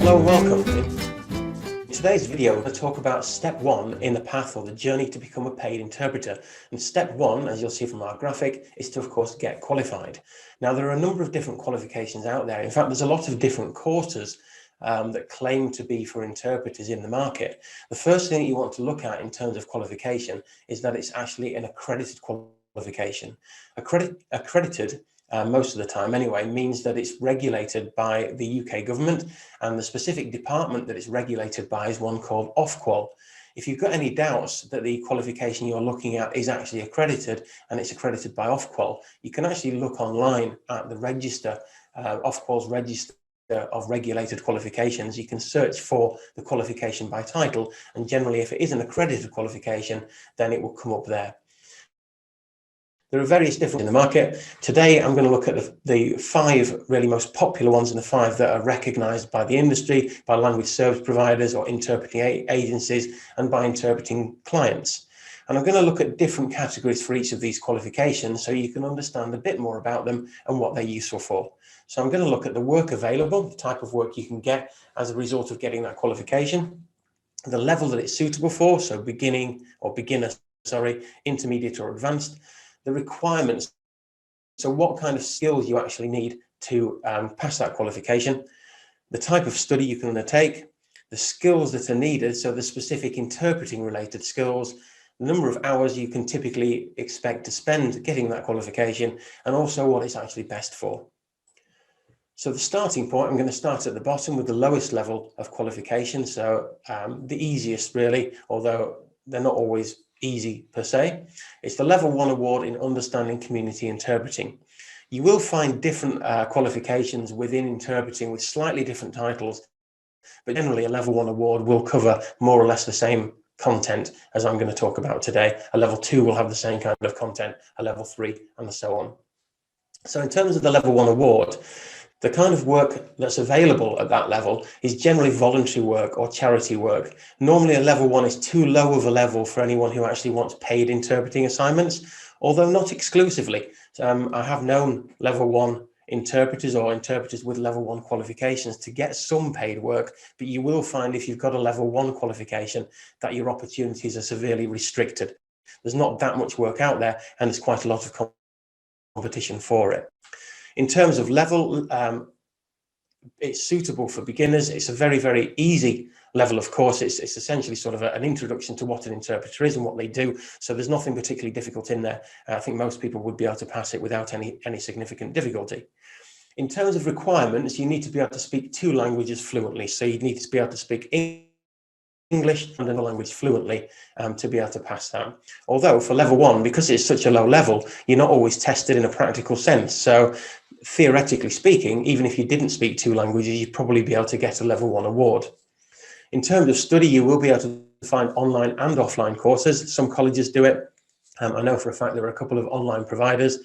Hello and welcome. In today's video, we're going to talk about step one in the path or the journey to become a paid interpreter. And step one, as you'll see from our graphic, is to, of course, get qualified. Now, there are a number of different qualifications out there. In fact, there's a lot of different courses that claim to be for interpreters in the market. The first thing you want to look at in terms of qualification is that it's actually an accredited qualification. Accredited most of the time anyway, means that it's regulated by the UK government, and the specific department that it's regulated by is one called Ofqual. If you've got any doubts that the qualification you're looking at is actually accredited and it's accredited by Ofqual, you can actually look online at the register, Ofqual's register of regulated qualifications. You can search for the qualification by title, and generally if it is an accredited qualification, then it will come up there. There are various different in the market. Today, I'm going to look at the five really most popular ones and the five that are recognized by the industry, by language service providers or interpreting agencies, and by interpreting clients. And I'm going to look at different categories for each of these qualifications so you can understand a bit more about them and what they're useful for. So I'm going to look at the work available, the type of work you can get as a result of getting that qualification, the level that it's suitable for, so beginner, intermediate or advanced, the requirements, so what kind of skills you actually need to pass that qualification, the type of study you can undertake, the skills that are needed, so the specific interpreting related skills, the number of hours you can typically expect to spend getting that qualification, and also what it's actually best for. So the starting point, I'm going to start at the bottom with the lowest level of qualification, so the easiest really, although they're not always easy per se. It's the level 1 award in understanding community interpreting. You will find different qualifications within interpreting with slightly different titles, but generally a level 1 award will cover more or less the same content as I'm going to talk about today. A level 2 will have the same kind of content, a level 3 and so on. So in terms of the level 1 award, the kind of work that's available at that level is generally voluntary work or charity work. Normally a level 1 is too low of a level for anyone who actually wants paid interpreting assignments, although not exclusively. I have known level 1 interpreters or interpreters with level 1 qualifications to get some paid work, but you will find if you've got a level 1 qualification that your opportunities are severely restricted. There's not that much work out there, and there's quite a lot of competition for it. In terms of level, it's suitable for beginners. It's a very, very easy level, of course. It's essentially sort of an introduction to what an interpreter is and what they do. So there's nothing particularly difficult in there. I think most people would be able to pass it without any significant difficulty. In terms of requirements, you need to be able to speak 2 languages fluently. So you need to be able to speak English and another language fluently to be able to pass that. Although for level 1, because it's such a low level, you're not always tested in a practical sense. So theoretically speaking, even if you didn't speak 2 languages, you'd probably be able to get a level 1 award. In terms of study, you will be able to find online and offline courses. Some colleges do it. I know for a fact there are a couple of online providers.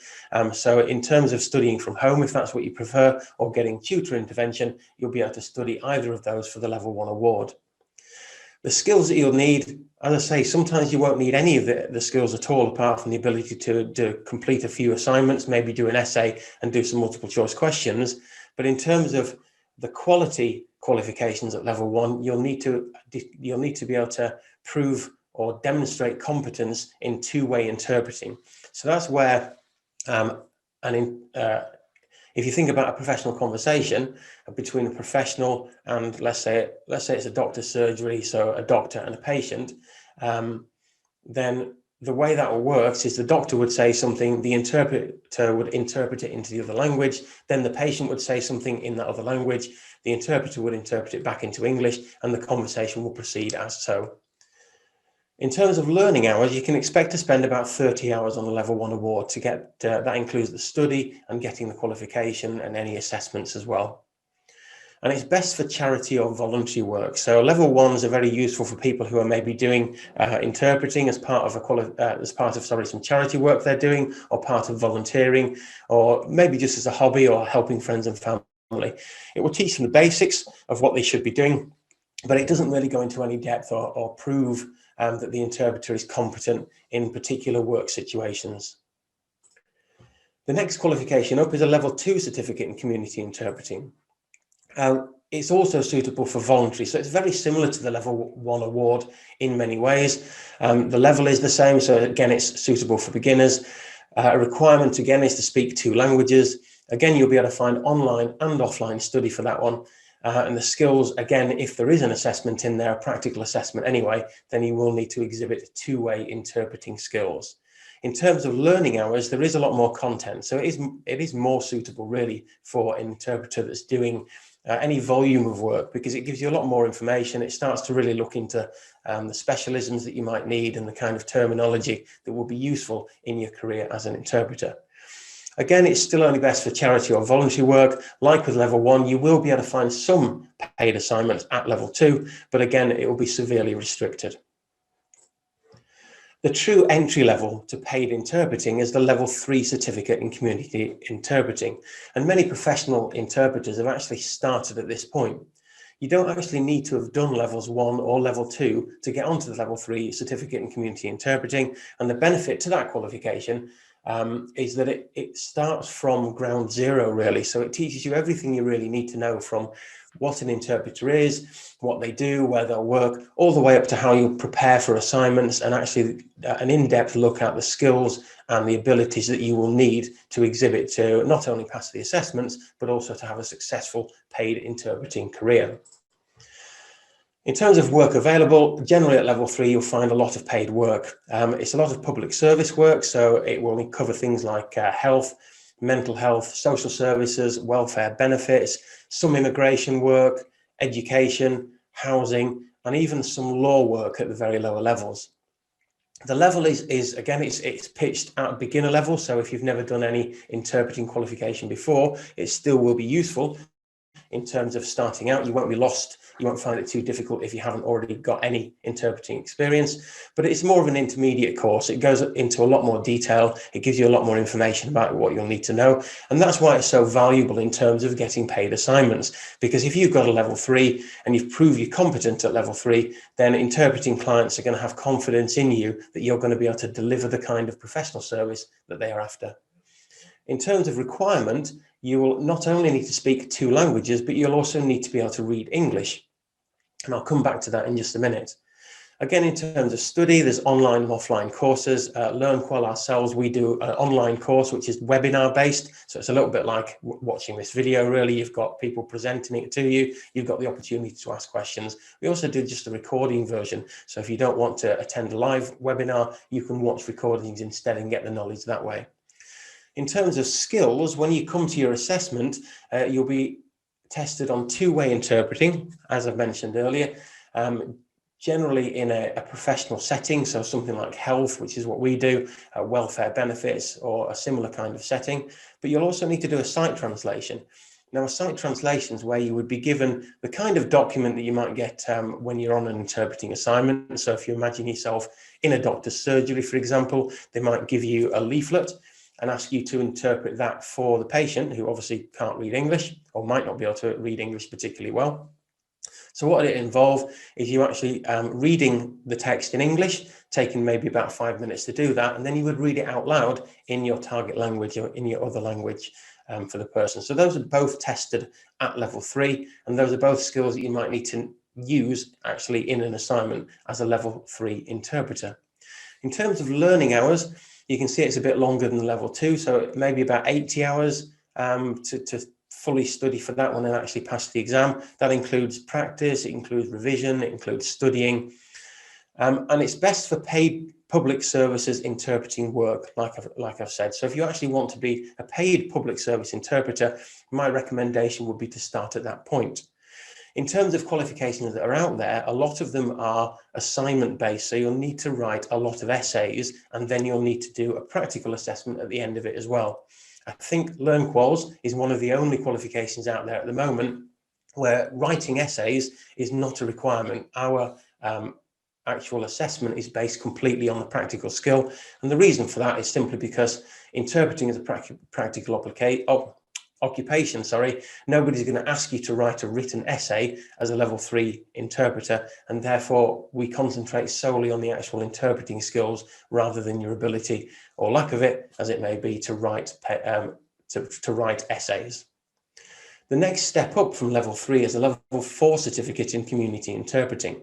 So in terms of studying from home, if that's what you prefer, or getting tutor intervention, you'll be able to study either of those for the level 1 award. The skills that you'll need, as I say, sometimes you won't need any of the skills at all, apart from the ability to complete a few assignments, maybe do an essay and do some multiple choice questions. But in terms of the quality qualifications at level 1, you'll need to be able to prove or demonstrate competence in two-way interpreting. So that's where if you think about a professional conversation between a professional and let's say it's a doctor's surgery, so a doctor and a patient, then the way that works is the doctor would say something, the interpreter would interpret it into the other language, then the patient would say something in that other language, the interpreter would interpret it back into English, and the conversation will proceed as so. In terms of learning hours, you can expect to spend about 30 hours on the level 1 award to get, that includes the study and getting the qualification and any assessments as well. And it's best for charity or voluntary work. So level 1s are very useful for people who are maybe doing interpreting as part of some charity work they're doing, or part of volunteering, or maybe just as a hobby or helping friends and family. It will teach them the basics of what they should be doing, but it doesn't really go into any depth or prove that the interpreter is competent in particular work situations. The next qualification up is a level 2 certificate in community interpreting. it's also suitable for voluntary. So it's very similar to the level 1 award in many ways. The level is the same. So again, it's suitable for beginners. A requirement again is to speak 2 languages. Again, you'll be able to find online and offline study for that one. And the skills, again, if there is an assessment in there, a practical assessment anyway, then you will need to exhibit 2-way interpreting skills. In terms of learning hours, there is a lot more content. So it is more suitable really for an interpreter that's doing any volume of work, because it gives you a lot more information. It starts to really look into the specialisms that you might need and the kind of terminology that will be useful in your career as an interpreter. Again, it's still only best for charity or voluntary work. Like with level 1, you will be able to find some paid assignments at level 2, but again, it will be severely restricted. The true entry level to paid interpreting is the level 3 certificate in community interpreting. And many professional interpreters have actually started at this point. You don't actually need to have done levels 1 or level 2 to get onto the level 3 certificate in community interpreting. And the benefit to that qualification is that it starts from ground zero, really. So it teaches you everything you really need to know, from what an interpreter is, what they do, where they'll work, all the way up to how you prepare for assignments, and actually an in-depth look at the skills and the abilities that you will need to exhibit to not only pass the assessments, but also to have a successful paid interpreting career. In terms of work available, generally at level 3, you'll find a lot of paid work. It's a lot of public service work, so it will cover things like health, mental health, social services, welfare benefits, some immigration work, education, housing, and even some law work at the very lower levels. The level is again, it's pitched at beginner level, so if you've never done any interpreting qualification before, it still will be useful in terms of starting out. You won't be lost. You won't find it too difficult if you haven't already got any interpreting experience, but it's more of an intermediate course. It goes into a lot more detail. It gives you a lot more information about what you'll need to know. And that's why it's so valuable in terms of getting paid assignments, because if you've got a level 3 and you've proved you're competent at level 3, then interpreting clients are going to have confidence in you that you're going to be able to deliver the kind of professional service that they are after. In terms of requirement, you will not only need to speak 2 languages, but you'll also need to be able to read English. And I'll come back to that in just a minute. Again, in terms of study, there's online and offline courses. LearnQual ourselves, we do an online course, which is webinar based. So it's a little bit like watching this video, really. You've got people presenting it to you. You've got the opportunity to ask questions. We also do just a recording version. So if you don't want to attend a live webinar, you can watch recordings instead and get the knowledge that way. In terms of skills, when you come to your assessment, you'll be tested on 2-way interpreting, as I've mentioned earlier, generally in a professional setting, so something like health, which is what we do, welfare benefits, or a similar kind of setting. But you'll also need to do a sight translation. Now, a sight translation is where you would be given the kind of document that you might get when you're on an interpreting assignment. So if you imagine yourself in a doctor's surgery, for example, they might give you a leaflet and ask you to interpret that for the patient, who obviously can't read English or might not be able to read English particularly well. So what it involves is you actually reading the text in English, taking maybe about 5 minutes to do that, and then you would read it out loud in your target language or in your other language for the person. So those are both tested at level 3, and those are both skills that you might need to use actually in an assignment as a level 3 interpreter. In terms of learning hours, you can see it's a bit longer than level 2, so maybe about 80 hours to fully study for that one and actually pass the exam. That includes practice, it includes revision, it includes studying, and it's best for paid public services interpreting work, like I've said. So if you actually want to be a paid public service interpreter, my recommendation would be to start at that point. In terms of qualifications that are out there, a lot of them are assignment based. So you'll need to write a lot of essays, and then you'll need to do a practical assessment at the end of it as well. I think LearnQuals is one of the only qualifications out there at the moment where writing essays is not a requirement. Our actual assessment is based completely on the practical skill. And the reason for that is simply because interpreting is a practical occupation, nobody's going to ask you to write a written essay as a level 3 interpreter, and therefore we concentrate solely on the actual interpreting skills rather than your ability, or lack of it, as it may be, to write essays. The next step up from level 3 is a level 4 certificate in community interpreting.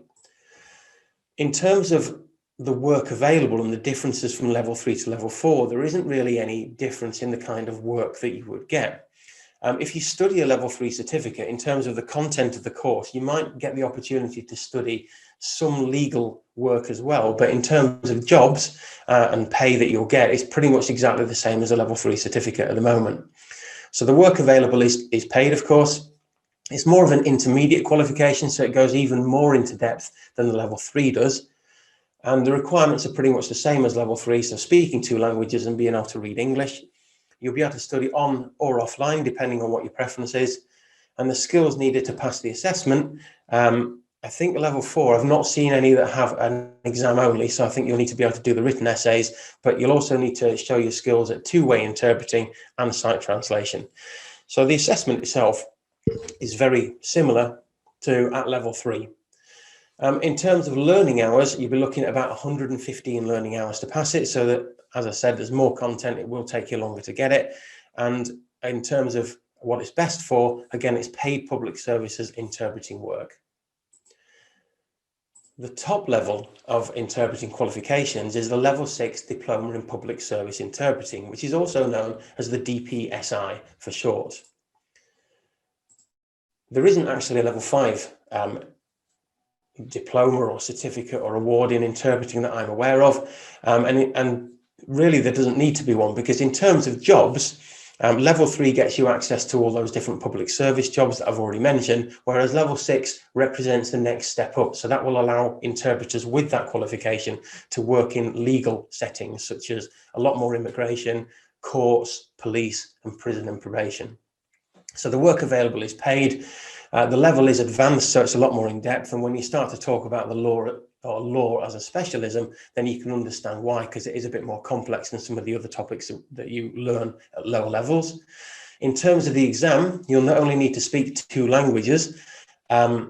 In terms of the work available and the differences from level 3 to level 4, there isn't really any difference in the kind of work that you would get. If you study a level 3 certificate, in terms of the content of the course, you might get the opportunity to study some legal work as well, but in terms of jobs and pay that you'll get, it's pretty much exactly the same as a level 3 certificate at the moment. So the work available is paid, of course. It's more of an intermediate qualification, so it goes even more into depth than the level 3 does. And the requirements are pretty much the same as level 3, so speaking 2 languages and being able to read English. You'll be able to study on or offline, depending on what your preference is. And the skills needed to pass the assessment, I think level 4, I've not seen any that have an exam only, so I think you'll need to be able to do the written essays, but you'll also need to show your skills at two-way interpreting and sight translation. So the assessment itself is very similar to at level 3. In terms of learning hours, you'll be looking at about 115 learning hours to pass it, so that, as I said, there's more content, it will take you longer to get it. And in terms of what it's best for, again, it's paid public services interpreting work. The top level of interpreting qualifications is the level 6 Diploma in Public Service Interpreting, which is also known as the DPSI for short. There isn't actually a level 5 diploma or certificate or award in interpreting that I'm aware of, and really there doesn't need to be one, because in terms of jobs, level 3 gets you access to all those different public service jobs that I've already mentioned, whereas level 6 represents the next step up. So that will allow interpreters with that qualification to work in legal settings, such as a lot more immigration, courts, police, and prison and probation. So the work available is paid. The level is advanced, so it's a lot more in depth. And when you start to talk about the law or law as a specialism, then you can understand why, because it is a bit more complex than some of the other topics that you learn at lower levels. In terms of the exam, you'll not only need to speak 2 languages, but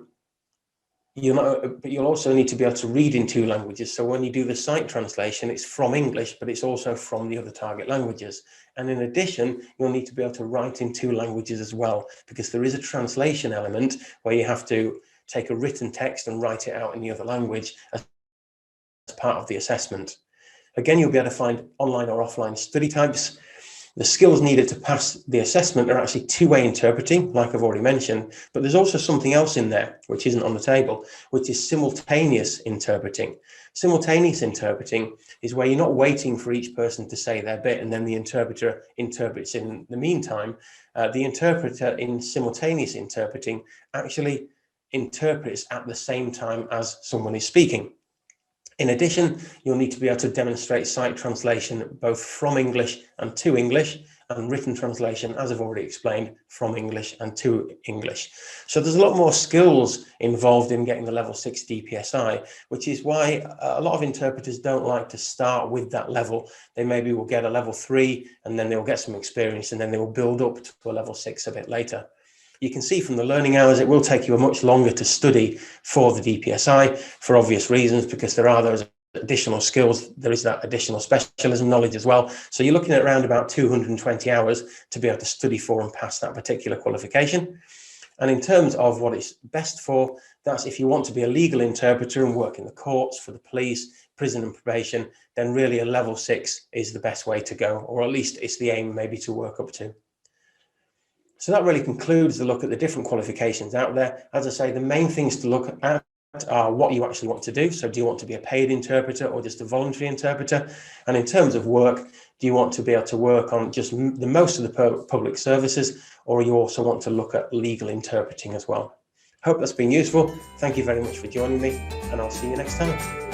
you'll also need to be able to read in 2 languages. So when you do the sight translation, it's from English, but it's also from the other target languages. And in addition, you'll need to be able to write in 2 languages as well, because there is a translation element where you have to take a written text and write it out in the other language as part of the assessment. Again, you'll be able to find online or offline study types. The skills needed to pass the assessment are actually 2-way interpreting, like I've already mentioned, but there's also something else in there, which isn't on the table, which is simultaneous interpreting. Simultaneous interpreting is where you're not waiting for each person to say their bit and then the interpreter interprets in the meantime. The interpreter in simultaneous interpreting actually interprets at the same time as someone is speaking. In addition, you'll need to be able to demonstrate sight translation both from English and to English, and written translation, as I've already explained, from English and to English. So there's a lot more skills involved in getting the level 6 DPSI, which is why a lot of interpreters don't like to start with that level. They maybe will get a level 3 and then they'll get some experience and then they will build up to a level 6 a bit later. You can see from the learning hours, it will take you much longer to study for the DPSI for obvious reasons, because there are those additional skills. There is that additional specialism knowledge as well. So you're looking at around about 220 hours to be able to study for and pass that particular qualification. And in terms of what it's best for, that's if you want to be a legal interpreter and work in the courts, for the police, prison and probation, then really a level 6 is the best way to go, or at least it's the aim maybe to work up to. So that really concludes the look at the different qualifications out there. As I say, the main things to look at are what you actually want to do. So do you want to be a paid interpreter or just a voluntary interpreter? And in terms of work, do you want to be able to work on just the most of the public services, or you also want to look at legal interpreting as well? Hope that's been useful. Thank you very much for joining me, and I'll see you next time.